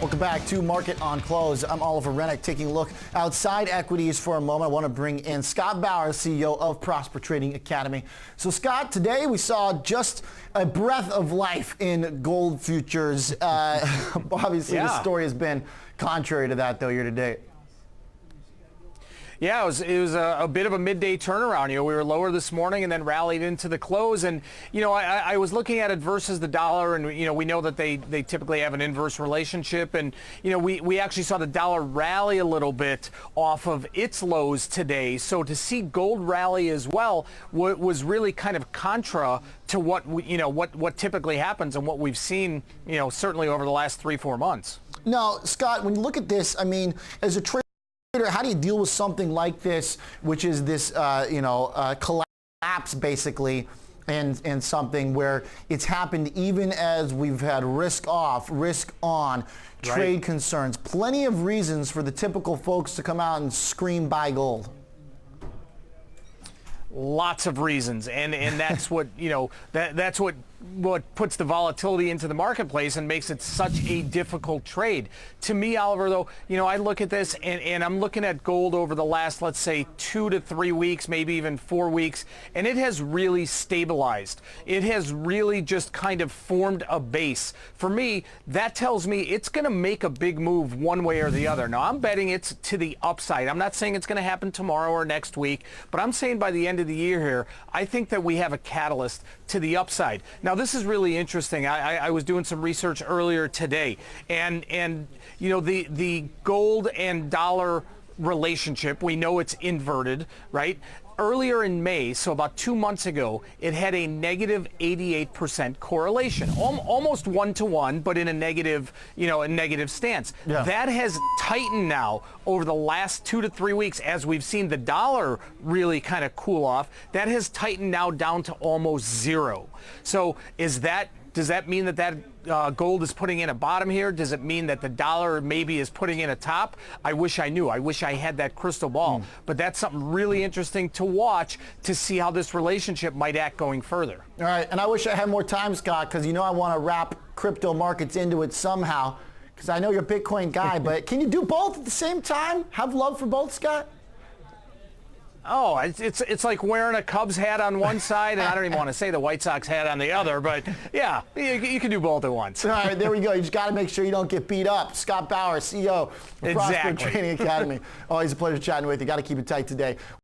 Welcome back to Market on Close. I'm Oliver Rennick taking a look outside equities for a moment. I want to bring in Scott Bauer, CEO of Prosper Trading Academy. So Scott, today we saw just a breath of life in gold futures. Obviously the story has been contrary to that though year to date. Yeah, it was a bit of a midday turnaround. We were lower this morning and then rallied into the close. And, I was looking at it versus the dollar, and, we know that they typically have an inverse relationship. And, we actually saw the dollar rally a little bit off of its lows today. So to see gold rally as well was really kind of contra to what typically happens and what we've seen, certainly over the last 3-4 months. Now, Scott, when you look at this, I mean, as a trader, how do you deal with something like this, which is this, collapse basically, and something where it's happened even as we've had risk off, risk on, trade concerns, plenty of reasons for the typical folks to come out and scream buy gold. Lots of reasons, and that's what that's what puts the volatility into the marketplace and makes it such a difficult trade. To me, Oliver, though, I look at this and I'm looking at gold over the last, let's say, 2 to 3 weeks, maybe even 4 weeks, and it has really stabilized. It has really just kind of formed a base. For me, that tells me it's going to make a big move one way or the other. Now, I'm betting it's to the upside. I'm not saying it's going to happen tomorrow or next week, but I'm saying by the end of the year here, I think that we have a catalyst to the upside. Now, this is really interesting. I was doing some research earlier today, and the gold and dollar relationship, we know it's inverted, right? Earlier in May, so about 2 months ago, it had a negative 88% correlation, almost 1-to-1, but in a negative, a negative stance. Yeah. That has tightened now over the last 2 to 3 weeks as we've seen the dollar really kind of cool off. That has tightened now down to almost zero. So does that mean that gold is putting in a bottom here? Does it mean that the dollar maybe is putting in a top? I wish I knew. I wish I had that crystal ball. But that's something really interesting to watch to see how this relationship might act going further. All right, and I wish I had more time, Scott, because I want to wrap crypto markets into it somehow, because I know you're a Bitcoin guy, but can you do both at the same time? Have love for both, Scott? Oh, it's like wearing a Cubs hat on one side, and I don't even want to say the White Sox hat on the other, but yeah, you can do both at once. All right, there we go. You just got to make sure you don't get beat up. Scott Bauer, CEO of Prosper Trading Academy. Always a pleasure chatting with you. Got to keep it tight today.